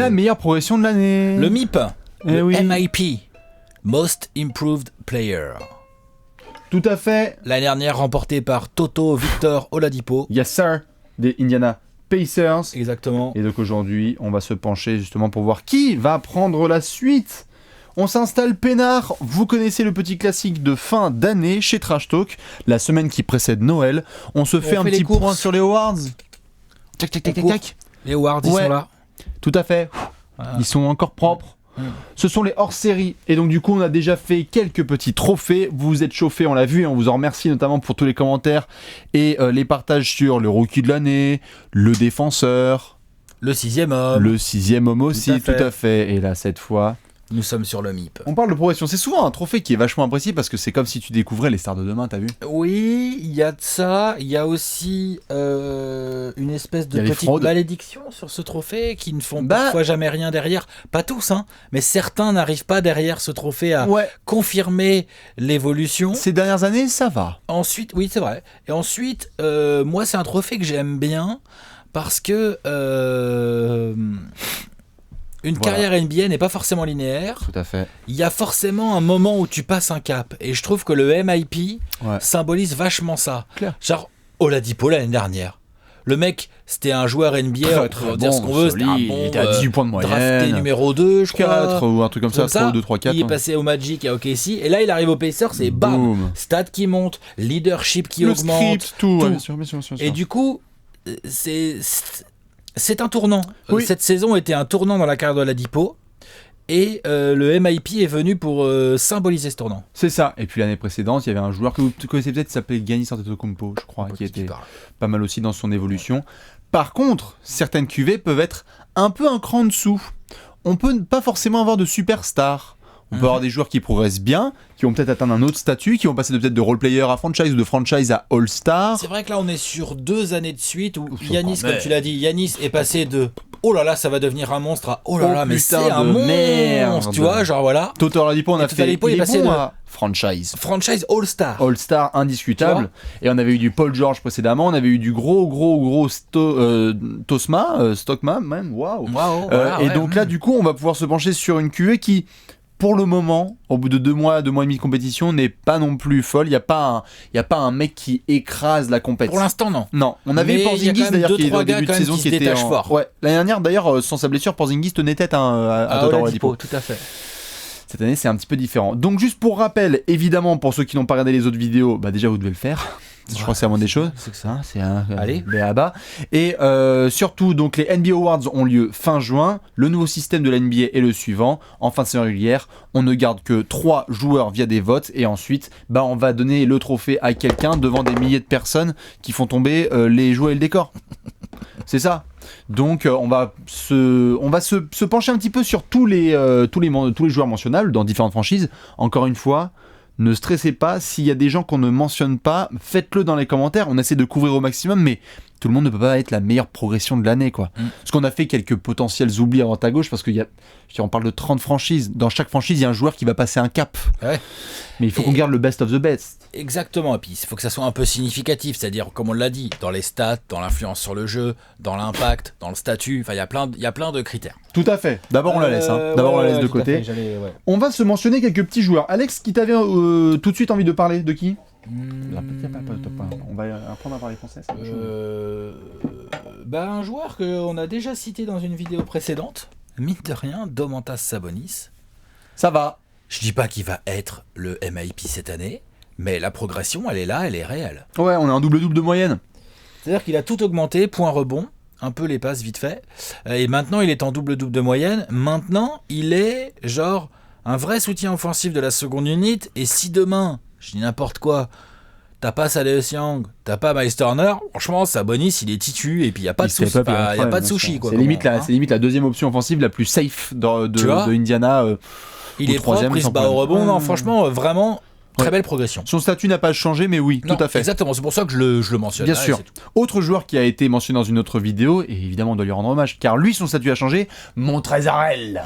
la meilleure progression de l'année. Le MIP. Le oui. MIP. Most Improved Player. Tout à fait. L'année dernière remporté par Toto Victor Oladipo. Yes sir, des Indiana Pacers. Exactement. Et donc aujourd'hui, on va se pencher justement pour voir qui va prendre la suite. On s'installe peinard. Vous connaissez le petit classique de fin d'année chez Trash Talk, la semaine qui précède Noël. On se fait un petit point sur les awards. Tac, tac, tac, tac, tac. Les awards, ils sont là. Tout à fait. Voilà. Ils sont encore propres. Ce sont les hors-séries. Et donc du coup, on a déjà fait quelques petits trophées. Vous vous êtes chauffés, on l'a vu. Et on vous en remercie notamment pour tous les commentaires et les partages sur le rookie de l'année, le défenseur, le 6e homme. Le 6e homme aussi, tout à fait. Et là, cette fois... nous sommes sur le MIP. On parle de progression. C'est souvent un trophée qui est vachement apprécié parce que c'est comme si tu découvrais les stars de demain, t'as vu ? Oui, il y a de ça. Il y a aussi une espèce de petite malédiction sur ce trophée qui ne font parfois jamais rien derrière. Pas tous, hein, mais certains n'arrivent pas derrière ce trophée à confirmer l'évolution. Ces dernières années, ça va. Ensuite, oui, c'est vrai. Et ensuite, moi, c'est un trophée que j'aime bien parce que... une carrière NBA n'est pas forcément linéaire. Tout à fait. Il y a forcément un moment où tu passes un cap. Et je trouve que le MIP symbolise vachement ça. Claire. Genre, Oladipo l'année dernière. Le mec, c'était un joueur NBA, très dire ce qu'on veut. C'était un bon, il était à 18 points de moyenne. Drafté numéro 2, je crois. 4 ou un truc comme ça, 3, 2, 3, 4. Il est passé au Magic à OKC. Et là, il arrive au Pacers et bam, stats qui montent, leadership qui augmente. Script, tout. Ouais, bien sûr. Et du coup, c'est un tournant. Cette saison était un tournant dans la carrière de Oladipo. Et le MIP est venu pour symboliser ce tournant. C'est ça. Et puis l'année précédente, il y avait un joueur que vous connaissez peut-être, qui s'appelait Giannis Antetokounmpo, je crois, qui était pas mal aussi dans son évolution. Par contre, certaines QV peuvent être un peu un cran en dessous. On peut pas forcément avoir de superstars. On peut avoir des joueurs qui progressent bien, qui vont peut-être atteindre un autre statut, qui vont passer peut-être de role-player à franchise ou de franchise à all-star. C'est vrai que là, on est sur 2 années de suite où Giannis, comme tu l'as dit, Giannis est passé de « Oh là là, ça va devenir un monstre » à « Oh là là, mais c'est un monstre !» Tu vois, genre voilà. Toto Oladipo, on a fait... il est passé bon de franchise. Franchise all-star. All-star indiscutable. Et on avait eu du Paul George précédemment, on avait eu du gros Stockman même, waouh. Et donc là, du coup, on va pouvoir se pencher sur une QV qui... pour le moment, au bout de 2 mois et demi de compétition, n'est pas non plus folle. Il n'y a pas un mec qui écrase la compétition. Pour l'instant, non. Non. On avait eu Porzingis d'ailleurs qui est au début de saison qui était fort. Ouais. L'année dernière, d'ailleurs, sans sa blessure, Porzingis tenait tête à Toto Oladipo. Tout à fait. Cette année, c'est un petit peu différent. Donc, juste pour rappel, évidemment, pour ceux qui n'ont pas regardé les autres vidéos, déjà, vous devez le faire. Je crois que c'est la moindre des choses. C'est que ça. C'est un béaba. Et surtout, donc, les NBA Awards ont lieu fin juin. Le nouveau système de la NBA est le suivant. En fin de saison régulière, on ne garde que 3 joueurs via des votes. Et ensuite, on va donner le trophée à quelqu'un devant des milliers de personnes qui font tomber les jouets et le décor. C'est ça. Donc on va se pencher un petit peu sur tous les joueurs mentionnables dans différentes franchises. Encore une fois, ne stressez pas, s'il y a des gens qu'on ne mentionne pas, faites-le dans les commentaires, on essaie de couvrir au maximum, mais tout le monde ne peut pas être la meilleure progression de l'année, quoi. Parce qu'on a fait quelques potentiels oublis à droite à gauche, parce on parle de 30 franchises, dans chaque franchise il y a un joueur qui va passer un cap. Ouais. Mais il faut qu'on garde le best of the best. Exactement, et puis il faut que ça soit un peu significatif, c'est-à-dire, comme on l'a dit, dans les stats, dans l'influence sur le jeu, dans l'impact, dans le statut, enfin il y a plein de critères. Tout à fait, d'abord on la laisse, d'abord on la laisse de côté. On va se mentionner quelques petits joueurs. Alex, qui t'avait tout de suite envie de parler, de qui on va apprendre à parler français. Un joueur qu'on a déjà cité dans une vidéo précédente, mine de rien, Domantas Sabonis. Ça va. Je dis pas qu'il va être le MIP cette année, mais la progression, elle est là, elle est réelle. Ouais, on a un double-double de moyenne. C'est-à-dire qu'il a tout augmenté, point rebond, un peu les passes vite fait, et maintenant il est en double-double de moyenne. Maintenant, il est genre un vrai soutien offensif de la seconde unit, et si demain, je dis n'importe quoi, t'as pas Thaddeus Young, t'as pas Miles Turner, franchement, Sabonis, il est titu, et puis il n'y a pas de sushi. Il y a pas de sushi, quoi. C'est limite la deuxième option offensive la plus safe de Indiana. Il est propre, il se bat au rebond. Non, franchement, vraiment, très belle progression. Son statut n'a pas changé, mais oui, tout à fait. Exactement, c'est pour ça que je le mentionne. Bien sûr. Autre joueur qui a été mentionné dans une autre vidéo, et évidemment on doit lui rendre hommage, car lui, son statut a changé, Montrezl Harrell.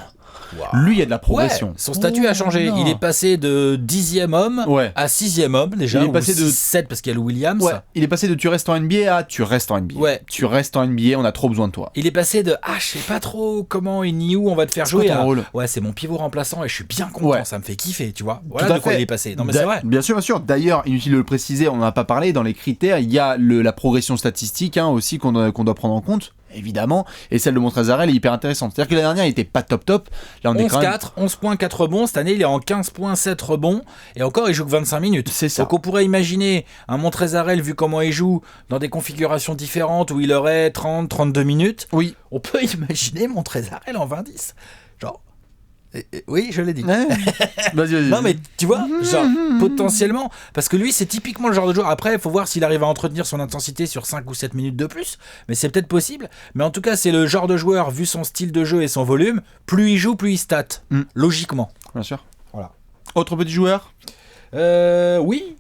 Wow. Lui, il y a de la progression. Ouais, son statut a changé. non. Il est passé de 10e homme à 6e homme déjà. Il est passé de 7 parce qu'il y a le Williams. Ouais, il est passé de tu restes en NBA à tu restes en NBA. Ouais. Tu restes en NBA, on a trop besoin de toi. Il est passé de je sais pas trop comment et ni où on va te faire C'est quoi jouer ton rôle ? Ouais, c'est mon pivot remplaçant et je suis bien content, Ouais. ça me fait kiffer, tu vois. Voilà Tout à de quoi fait. il est passé. Non mais c'est vrai. Bien sûr, bien sûr. D'ailleurs, inutile de le préciser, on n'en a pas parlé, dans les critères, il y a la progression statistique aussi qu'on doit prendre en compte, évidemment, et celle de Montrezl est hyper intéressante. C'est-à-dire que l'année dernière, il était pas top. Là, on est quand même... 11-4, 11 points, 4 rebonds. Cette année, il est en 15,7 rebonds. Et encore, il joue que 25 minutes. C'est ça. Donc, on pourrait imaginer un Montrezl, vu comment il joue, dans des configurations différentes où il aurait 30, 32 minutes. Oui. On peut imaginer Montrezl en 20-10. Genre. Oui, je l'ai dit. Ouais. Vas-y. Non, mais tu vois, genre, potentiellement. Parce que lui, c'est typiquement le genre de joueur. Après, il faut voir s'il arrive à entretenir son intensité sur 5 ou 7 minutes de plus. Mais c'est peut-être possible. Mais en tout cas, c'est le genre de joueur, vu son style de jeu et son volume, plus il joue, plus il stat. Logiquement. Bien sûr. Voilà. Autre petit joueur ? Oui.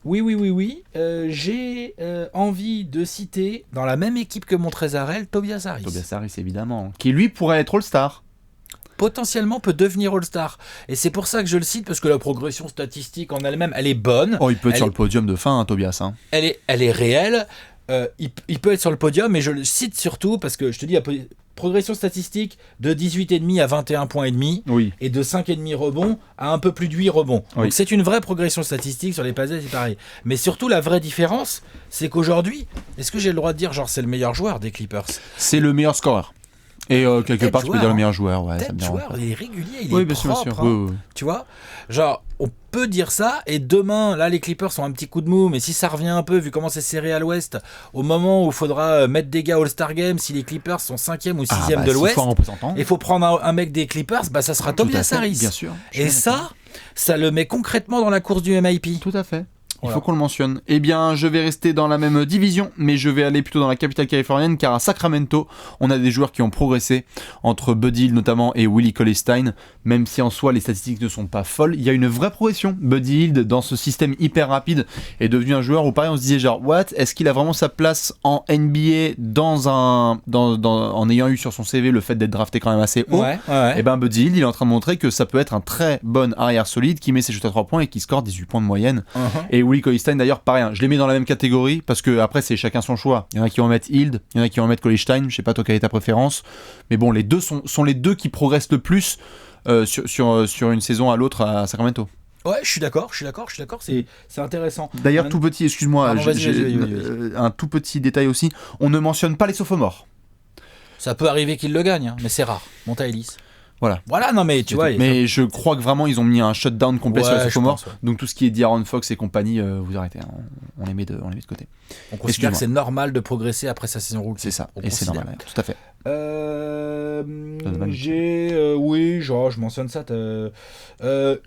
J'ai envie de citer, dans la même équipe que Montrezl, Tobias Harris. Tobias Harris, évidemment. Qui, lui, pourrait être All-Star. Potentiellement peut devenir All-Star. Et c'est pour ça que je le cite, parce que la progression statistique en elle-même, elle est bonne. Oh, il peut être sur le podium de fin, Tobias. Elle est réelle. Il peut être sur le podium, mais je le cite surtout parce que je te dis, la progression statistique de 18,5 à 21 points et demi, et de 5,5 rebonds à un peu plus de 8 rebonds. Donc c'est une vraie progression statistique. Sur les passes, c'est pareil. Mais surtout, la vraie différence, c'est qu'aujourd'hui, est-ce que j'ai le droit de dire genre c'est le meilleur joueur des Clippers ? C'est le meilleur scoreur. Et quelque part, tu peux dire le meilleur joueur. Ouais, joueur, il est régulier, il est propre. Bien sûr. Oui. Tu vois, genre, on peut dire ça. Et demain, là, les Clippers ont un petit coup de mou. Mais si ça revient un peu, vu comment c'est serré à l'Ouest, au moment où il faudra mettre des gars All-Star Game, si les Clippers sont 5e ou 6e de l'Ouest, il faut prendre un mec des Clippers, ça sera Tobias Harris. Bien sûr. Et ça le met concrètement dans la course du MIP. Tout à fait. Il faut qu'on le mentionne. Eh bien, je vais rester dans la même division, mais je vais aller plutôt dans la capitale californienne, car à Sacramento, on a des joueurs qui ont progressé, entre Buddy Hield notamment et Willie Cauley-Stein, même si en soi les statistiques ne sont pas folles, il y a une vraie progression. Buddy Hield, dans ce système hyper rapide, est devenu un joueur où pareil on se disait genre, est-ce qu'il a vraiment sa place en NBA en ayant eu sur son CV le fait d'être drafté quand même assez haut. Et ben Buddy Hield, il est en train de montrer que ça peut être un très bon arrière solide qui met ses shoots à 3 points et qui score 18 points de moyenne. Et Willie Cauley-Stein d'ailleurs pareil, je les mets dans la même catégorie parce que après c'est chacun son choix. Il y en a qui vont mettre Hield, il y en a qui vont mettre Cauley-Stein, je sais pas toi quelle est ta préférence, mais bon les deux sont les deux qui progressent le plus sur une saison à l'autre à Sacramento. Ouais, je suis d'accord, c'est intéressant. D'ailleurs, tout petit, excuse-moi, vas-y. Un tout petit détail aussi, on ne mentionne pas les sophomores. Ça peut arriver qu'ils le gagnent, hein, mais c'est rare. Monta Ellis. Voilà, non mais tu vois. Mais je crois que vraiment ils ont mis un shutdown complet sur les sophomores. Donc tout ce qui est d'Aaron Fox et compagnie, vous arrêtez, hein, on les met de côté. On considère que c'est normal de progresser après sa saison rookie. C'est ça, et c'est normal, tout à fait. Je mentionne ça.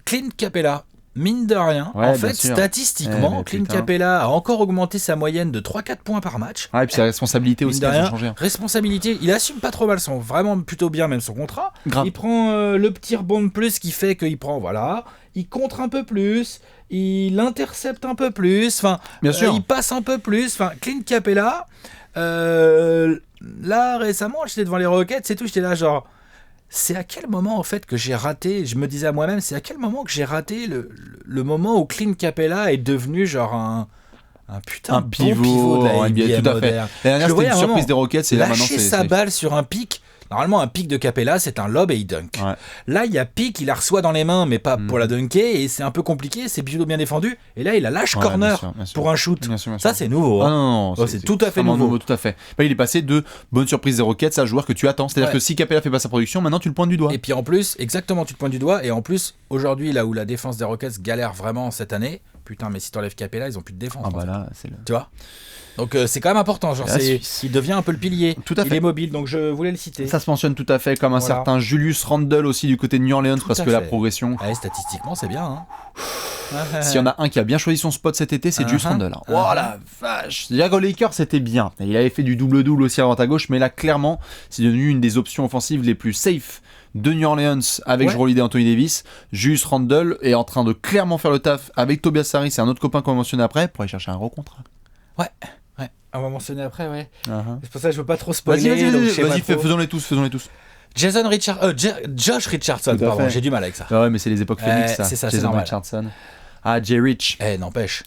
Clint Capella. Mine de rien, statistiquement, Clint Capella a encore augmenté sa moyenne de 3-4 points par match. Et puis ses responsabilités aussi elles ont changé. Responsabilité, il assume pas trop mal vraiment plutôt bien même son contrat. Grave. Il prend le petit rebond de plus qui fait qu'il prend, il contre un peu plus, il intercepte un peu plus, il passe un peu plus. Clint Capella, là récemment, j'étais devant les Rockets, c'est tout, j'étais là genre... C'est à quel moment en fait que j'ai raté, je me disais à moi-même, c'est à quel moment que j'ai raté le moment où Clint Capella est devenu genre un pivot de la NBA tout à moderne. Fait. La dernière c'était une surprise des Rockets et là maintenant lâcher sa balle sur un pic. Normalement, un pic de Capella, c'est un lob et il dunk. Ouais. Là, il y a pic, il la reçoit dans les mains, mais pas pour la dunker, et c'est un peu compliqué, c'est plutôt bien défendu. Et là, il a lâche corner bien sûr. Pour un shoot. Bien sûr. Ça, c'est nouveau. Hein. Non, c'est tout à fait nouveau. Tout à fait. Il est passé de bonne surprise des Rockets à joueur que tu attends. C'est-à-dire que si Capella fait pas sa production, maintenant tu le pointes du doigt. Et puis en plus, exactement, tu te pointes du doigt. Et en plus, aujourd'hui, là où la défense des Rockets galère vraiment cette année, putain, mais si t'enlèves Capella, ils ont plus de défense. Là, c'est tu vois. Donc c'est quand même important, genre il devient un peu le pilier. Tout à fait. Il est mobile, donc je voulais le citer. Ça se mentionne tout à fait, comme un certain Julius Randle aussi du côté de New Orleans, parce que la progression. Statistiquement, c'est bien. Hein. S'il y en a un qui a bien choisi son spot cet été, c'est Julius Randle. Oh la vache! C'est-à-dire qu'au Lakers, c'était bien. Il avait fait du double-double aussi à droite à gauche, mais là, clairement, c'est devenu une des options offensives les plus safe de New Orleans avec Jrue Holiday et Anthony Davis. Julius Randle est en train de clairement faire le taf avec Tobias Harris et un autre copain qu'on va mentionner après pour aller chercher un gros contrat. Ouais. On va mentionner après, C'est pour ça que je veux pas trop spoiler. Vas-y, faisons-les tous. Josh Richardson, Tout à pardon, fait. j'ai du mal avec ça. Ah ouais, mais c'est les époques Phoenix, ça. c'est ça, c'est Jason normal. Richardson. Ah, Jay Rich. N'empêche.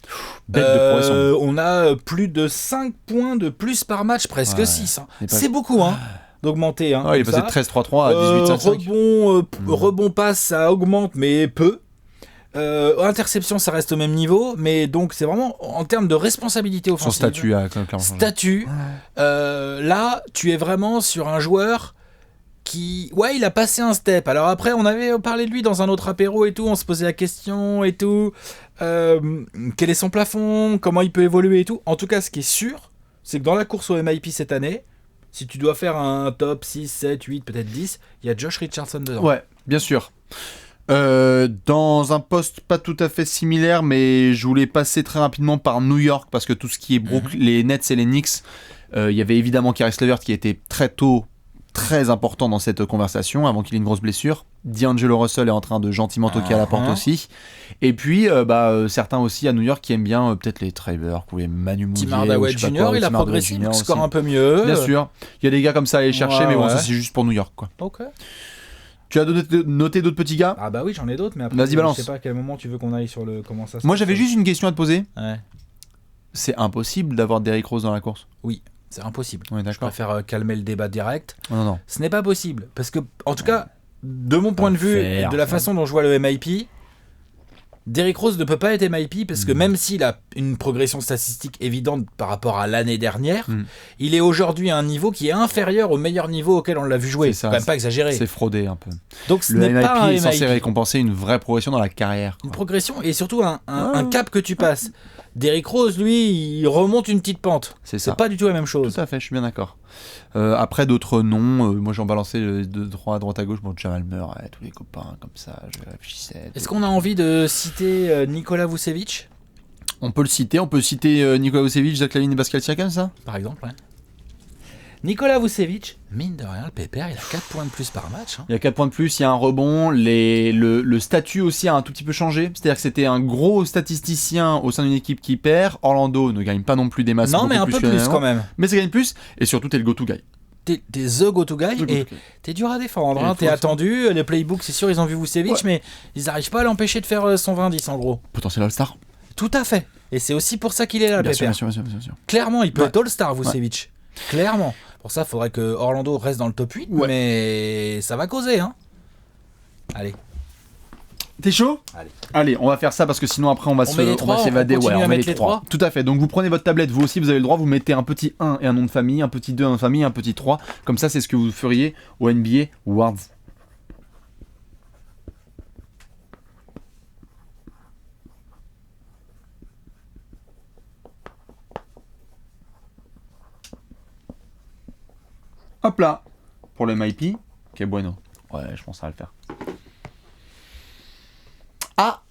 Bête de progression. On a plus de 5 points de plus par match, presque Ouais. 6. Hein. Il est pas- C'est beaucoup, hein, d'augmenter. Hein, Ah, il est comme passé de ça. 13-3-3 à 18-5-5. Rebond passe, ça augmente, mais peu. Interception, ça reste au même niveau, mais donc c'est vraiment en termes de responsabilité Son offensive. statut a clairement changé. Statut. Là, tu es vraiment sur un joueur qui, ouais, il a passé un step. Alors après, on avait parlé de lui dans un autre apéro et tout, on se posait la question et tout. Quel est son plafond, comment il peut évoluer et tout. En tout cas, ce qui est sûr, c'est que dans la course au MIP cette année, si tu dois faire un top 6, 7, 8, peut-être 10, il y a Josh Richardson dedans. Ouais, bien sûr. Dans un poste pas tout à fait similaire, mais je voulais passer très rapidement par New York parce que tout ce qui est les Nets et les Knicks, il y avait évidemment Caris LeVert qui était très tôt très important dans cette conversation avant qu'il ait une grosse blessure. D'Angelo Russell est en train de gentiment toquer à la porte aussi. Et puis certains aussi à New York qui aiment bien peut-être les Trey Burke ou les Manu Moutier. Tim Hardaway Jr., il a progressé, il score un peu mieux. Bien sûr. Il y a des gars comme ça à aller chercher, mais bon, ça c'est juste pour New York, quoi. Ok. Tu as noté d'autres petits gars? Ah bah oui, j'en ai d'autres, mais après, Vas-y, balance. je sais pas à quel moment tu veux qu'on aille sur le comment ça se Moi passe. j'avais juste une question à te poser. Ouais. C'est impossible d'avoir Derrick Rose dans la course. Oui, c'est impossible. Ouais, Je d'accord. préfère calmer le débat direct. Non. Ce n'est pas possible. Parce que, en tout cas, de mon point de vue, faire de la ça. façon dont je vois le MIP, Derrick Rose ne peut pas être MIP parce que même s'il a une progression statistique évidente par rapport à l'année dernière, il est aujourd'hui à un niveau qui est inférieur au meilleur niveau auquel on l'a vu jouer. C'est ça, Quand même pas exagéré. C'est fraudé un peu. Donc ce Le n'est pas un MIP est censé MIP. récompenser une vraie progression dans la carrière, Une quoi. progression et surtout un cap que tu passes. Derrick Rose, lui, il remonte une petite pente. C'est ça. C'est pas du tout la même chose. Tout à fait, je suis bien d'accord. Après d'autres noms, moi j'en balançais de droite à gauche. Bon, Jamal Murray, tous les copains comme ça, je réfléchissais. Est-ce qu'on a envie de citer Nikola Vucevic, On peut le citer, Nikola Vucevic, Zach LaVine et Pascal Siakam, ça? par exemple, ouais. Nikola Vucevic, mine de rien, le pépère, il a 4 points de plus par match. Hein. Il y a 4 points de plus, il y a un rebond, le statut aussi a un tout petit peu changé. C'est-à-dire que c'était un gros statisticien au sein d'une équipe qui perd. Orlando ne gagne pas non plus des masses. Non, mais un peu plus finalement. quand même. Mais ça gagne plus, et surtout t'es le go-to guy. T'es the go-to guy et t'es dur à défendre. Et Hein. il T'es faut attendu, les playbooks, c'est sûr, ils ont vu Vucevic, Ouais. mais ils n'arrivent pas à l'empêcher de faire son 20-10 en gros. Potentiel All-Star. Tout à fait. Et c'est aussi pour ça qu'il est là, le Bien sûr, pépère. bien sûr. Clairement, il peut Ouais. être All-Star, Vucevic. Clairement. Pour ça, il faudrait que Orlando reste dans le top 8, Ouais. mais ça va causer. Hein. Allez. T'es chaud? Allez. Allez, on va faire ça parce que sinon après on va met les trois, s'évader. on continue Ouais, à on met mettre les les 3. trois. Tout à fait. Donc vous prenez votre tablette, vous aussi vous avez le droit, vous mettez un petit 1 et un nom de famille, un petit 2 un nom de famille, un petit 3. Comme ça, c'est ce que vous feriez au NBA Awards. Hop là. Pour le MIP, que bueno. Ouais, je pense que ça va le faire. Ah,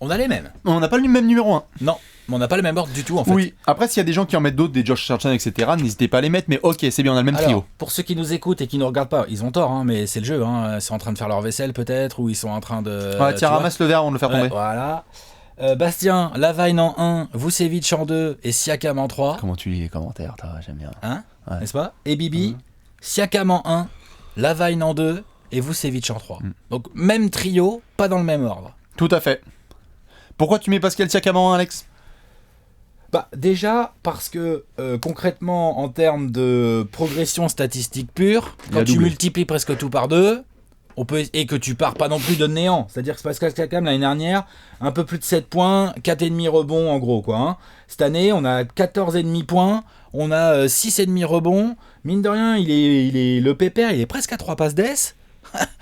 On a les mêmes. on n'a pas le même numéro 1. Non, mais on n'a pas le même ordre du tout en fait. Oui, après s'il y a des gens qui en mettent d'autres, des Josh Richardson, etc., n'hésitez pas à les mettre, mais ok, c'est bien, on a le même trio. Alors, pour ceux qui nous écoutent et qui ne regardent pas, ils ont tort, hein, mais c'est le jeu. Hein. Ils sont en train de faire leur vaisselle peut-être, ou ils sont en train de. Ouais, tiens, tu vois. ramasse le verre, on va le faire tomber. Ouais, voilà. Bastien, Lavine en 1, Vucevic en 2 et Siakam en 3. Comment tu lis les commentaires, toi, j'aime bien. Hein Ouais. N'est-ce pas? Et Bibi, Siakam en 1, Lavine en 2 et Vucevic en 3. Donc même trio, pas dans le même ordre. Tout à fait. Pourquoi tu mets Pascal Siakam en 1, Alex? Bah, déjà parce que concrètement en termes de progression statistique pure, Il a quand tu doublé. multiplies presque tout par 2, et que tu pars pas non plus de néant, c'est-à-dire que Pascal Siakam l'année dernière, un peu plus de 7 points, 4,5 rebonds en gros quoi. Hein. Cette année on a 14,5 points, on a 6,5 rebonds, mine de rien il est le pépère, il est presque à 3 passes d'ess,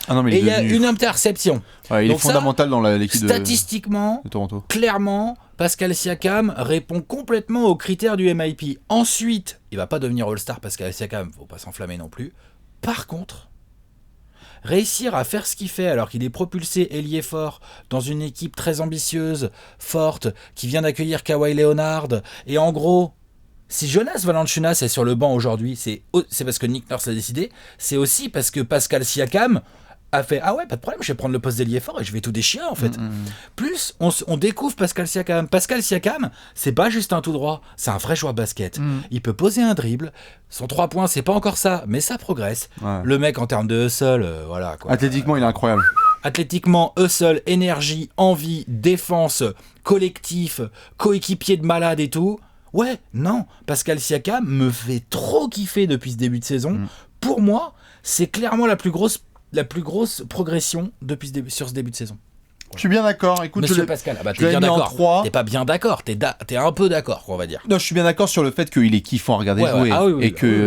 Ah non, mais et il y a une interception. Ouais, il est Donc ça, fondamental dans l'équipe Statistiquement, de Toronto. clairement, Pascal Siakam répond complètement aux critères du MIP. Ensuite, il va pas devenir All-Star Pascal Siakam, faut pas s'enflammer non plus. Par contre, réussir à faire ce qu'il fait alors qu'il est propulsé ailier fort dans une équipe très ambitieuse, forte, qui vient d'accueillir Kawhi Leonard, et en gros, si Jonas Valanciunas est sur le banc aujourd'hui, c'est parce que Nick Nurse l'a décidé, c'est aussi parce que Pascal Siakam a fait ah ouais, pas de problème, je vais prendre le poste d'ailier fort et je vais tout déchirer en fait. Plus on découvre Pascal Siakam. Pascal Siakam, c'est pas juste un tout droit, c'est un vrai joueur de basket. Il peut poser un dribble. Son 3 points, c'est pas encore ça, mais ça progresse. Ouais. Le mec en termes de hustle, voilà quoi. Athlétiquement, il est incroyable. Athlétiquement, hustle, énergie, envie, défense, collectif, coéquipier de malade et tout. Ouais, non, Pascal Siakam me fait trop kiffer depuis ce début de saison. Pour moi, c'est clairement la plus grosse progression sur ce début de saison. Je suis bien d'accord. Écoute, Monsieur Pascal, je t'es l'ai bien mis en d'accord. 3. T'es pas bien d'accord, t'es un peu d'accord, on va dire. Non, je suis bien d'accord sur le fait qu'il est kiffant à regarder jouer.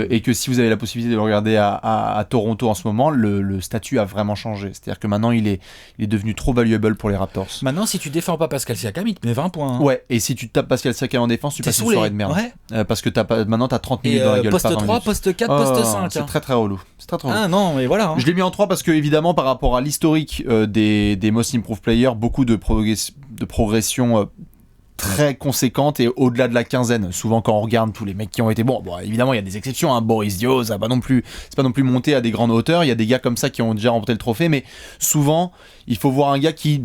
Et que si vous avez la possibilité de le regarder à Toronto en ce moment, le statut a vraiment changé. C'est-à-dire que maintenant, il est devenu trop valuable pour les Raptors. Maintenant, si tu défends pas Pascal Siakam, il te met 20 points. Hein. Ouais, et si tu tapes Pascal Siakam en défense, tu passes une soirée de merde. Ouais. Parce que maintenant, t'as 30 minutes dans la gueule. Poste 3, poste 4, poste 5. C'est très très relou. C'est très relou. Ah non, mais voilà. Hein. Je l'ai mis en 3 parce que, évidemment, par rapport à l'historique des Most Improved Players, beaucoup de progression très conséquente et au-delà de la quinzaine. Souvent, quand on regarde tous les mecs qui ont été bon, évidemment, il y a des exceptions. Hein. Boris Dio, c'est pas non plus monté à des grandes hauteurs. Il y a des gars comme ça qui ont déjà remporté le trophée, mais souvent, il faut voir un gars qui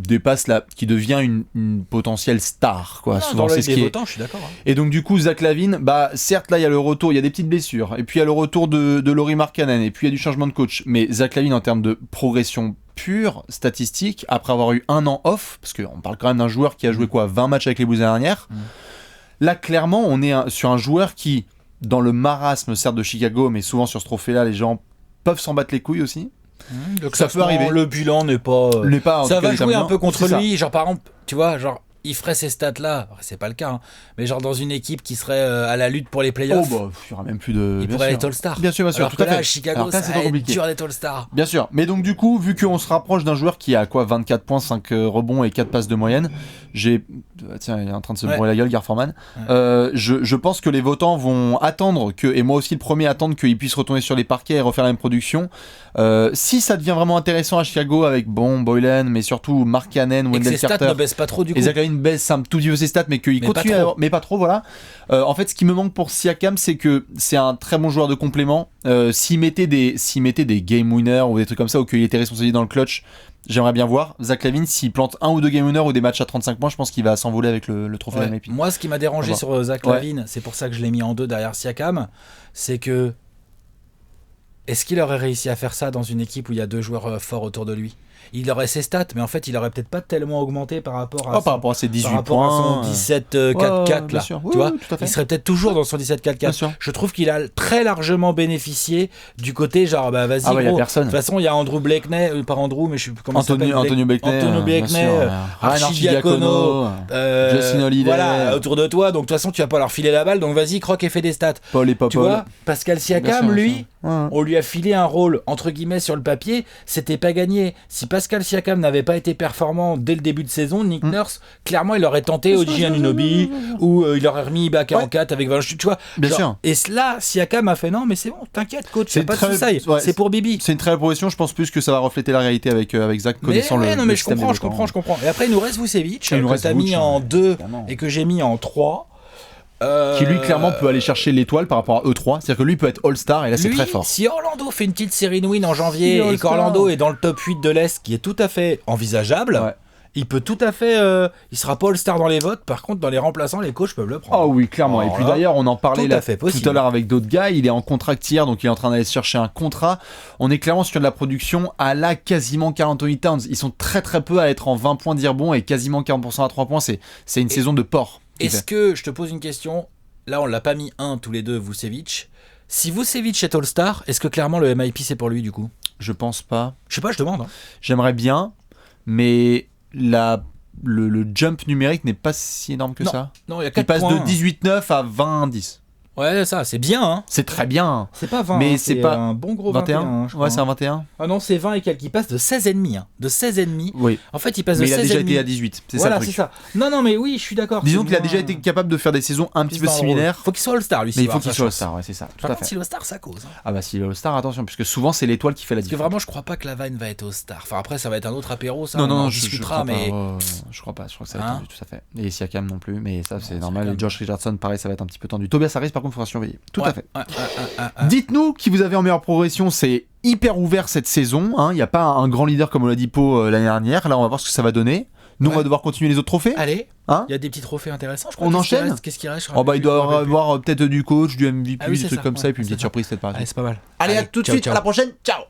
qui devient une potentielle star, quoi. Souvent, c'est ce qui est. Je suis d'accord. Hein. Et donc, du coup, Zach LaVine, certes, là, il y a le retour, il y a des petites blessures, et puis il y a le retour de Lauri Markkanen, et puis il y a du changement de coach. Mais Zach LaVine, en termes de progression pure, statistique, après avoir eu un an off, parce qu'on parle quand même d'un joueur qui a joué 20 matchs avec les Bulls l'année dernière. Là, clairement, on est sur un joueur qui, dans le marasme, certes, de Chicago, mais souvent sur ce trophée-là, les gens peuvent s'en battre les couilles aussi. Ça peut arriver. Le bilan n'est pas. Ça va jouer un peu contre lui. Genre, par exemple, tu vois, il ferait ces stats-là, c'est pas le cas, hein, mais genre dans une équipe qui serait à la lutte pour les playoffs. Il y aura même plus de. Il pourrait être All-Star. Bien sûr, alors tout que à fait. À Chicago, ça va être dur d'être All-Star. Bien sûr, mais donc du coup, vu qu'on se rapproche d'un joueur qui a 24 points, 5 rebonds et 4 passes de moyenne, tiens, il est en train de se brûler la gueule, Garforman. Je pense que les votants vont attendre et moi aussi le premier, attendre qu'il puisse retourner sur les parquets et refaire la même production. Si ça devient vraiment intéressant à Chicago avec Boylen, mais surtout Markkanen, Wendell Carter. Et que ses stats ne baissent pas trop du coup. Et Zach LaVine baisse un tout petit peu ses stats, mais qu'il continue mais pas trop, voilà. En fait, ce qui me manque pour Siakam, c'est que c'est un très bon joueur de complément. S'il mettait des game winners ou des trucs comme ça, ou qu'il était responsabilisé dans le clutch, j'aimerais bien voir. Zach LaVine, s'il plante 1 ou 2 game winners ou des matchs à 35 points, je pense qu'il va s'envoler avec le trophée MVP. Moi, ce qui m'a dérangé sur Zach LaVine, c'est pour ça que je l'ai mis en 2 derrière Siakam, c'est que est-ce qu'il aurait réussi à faire ça dans une équipe où il y a 2 joueurs forts autour de lui ? Il aurait ses stats, mais en fait, il aurait peut-être pas tellement augmenté par rapport à ses 18 par rapport points, à son 17-4-4 là. Tu vois, il serait peut-être toujours dans son 17-4-4. Je trouve qu'il a très largement bénéficié du côté genre vas-y gros. Y a personne. De toute façon, il y a Andrew Blakeney, pas Andrew, mais je sais plus comment il s'appelle. Antonio Blakeney, Archidiakono, Justin Holiday. Voilà, autour de toi. Donc de toute façon, tu vas pas leur filer la balle. Donc vas-y, croque et fais des stats. Paul et Popol. Tu vois, Pascal Siakam, lui, on lui a filé un rôle entre guillemets sur le papier. C'était pas gagné. Si Pascal Siakam n'avait pas été performant dès le début de saison, Nick Nurse, clairement, il aurait tenté OG Anunoby ou il aurait remis Ibaka en 4 avec 20 chutes, tu vois. Bien sûr. Et là, Siakam a fait non, mais c'est bon, t'inquiète, coach, c'est pas de soucis, c'est pour Bibi. C'est une très belle progression, je pense plus que ça va refléter la réalité avec Zach, connaissant le. Non, mais je comprends. Et après, il nous reste Vucevic, que t'as mis en 2 et que j'ai mis en 3. Qui lui clairement peut aller chercher l'étoile par rapport à E3, c'est-à-dire que lui peut être All-Star et là c'est très fort. Si Orlando fait une petite série de win en janvier et qu'Orlando est dans le top 8 de l'Est, qui est tout à fait envisageable, il peut tout à fait il sera pas All-Star dans les votes, par contre dans les remplaçants les coachs peuvent le prendre. Oh oui, clairement. Et puis d'ailleurs on en parlait tout à l'heure avec d'autres gars, il est en contract hier, donc il est en train d'aller chercher un contrat. On est clairement sur de la production à la quasiment Karl Anthony Towns. Ils sont très très peu à être en 20 points d'Irbon et quasiment 40% à 3 points, c'est une saison de porc. Est-ce que, je te pose une question, là on l'a pas mis tous les deux, Vucevic. Si Vucevic est All-Star, est-ce que clairement le MIP c'est pour lui du coup ? Je pense pas. Je sais pas, je demande. Hein. J'aimerais bien, mais le jump numérique n'est pas si énorme que ça. Non, il y a 4 points. Il passe de 18-9 à 20-10. Ouais, ça, c'est bien. Hein. C'est très bien. C'est pas 20, mais c'est pas un bon gros 21. Ouais, c'est un 21. Ah non, c'est 20 et quelques. Il passe de 16,5. De 16,5. Oui. En fait, il passe de 16,5. Mais il a déjà été à 18. C'est voilà, ça le truc. C'est ça. Non, mais oui, je suis d'accord. Disons qu'il a déjà été capable de faire des saisons un petit peu similaires. Faut qu'il soit All-Star, lui. Mais il faut qu'il soit All-Star, ouais, c'est ça. Tout à fait. Si All-Star, ça cause. Hein. Ah bah si All-Star, attention, parce que souvent c'est l'étoile qui fait la différence. Parce que vraiment, je crois pas que LaVine va être All-Star. Enfin, après, ça va être un autre apéro, ça. Non, je discutera, mais. Je crois pas. Je crois que ça va être tendu, tout à fait. Et Siakam non plus, mais ça c'est normal. Et Josh Richardson, pareil, ça va être un petit peu tendu. Tobias Harris, par contre, contre, il faudra surveiller. Tout Ouais, à fait. ouais. Dites-nous qui vous avez en meilleure progression. C'est hyper ouvert cette saison. Il n'y a pas un grand leader comme Oladipo l'année dernière. Là, on va voir ce que ça va donner. Nous, on va devoir continuer les autres trophées. Allez, Hein il y a des petits trophées intéressants. Je crois. On enchaîne. Qu'est-ce qui reste? Il doit y avoir peut-être du coach, du MVP, Ah oui, des c'est trucs ça, comme ça, ouais, et puis une c'est petite ça. surprise peut-être par la Allez, suite. c'est pas mal. Allez, à tout de ciao, suite. ciao. À la prochaine. Ciao.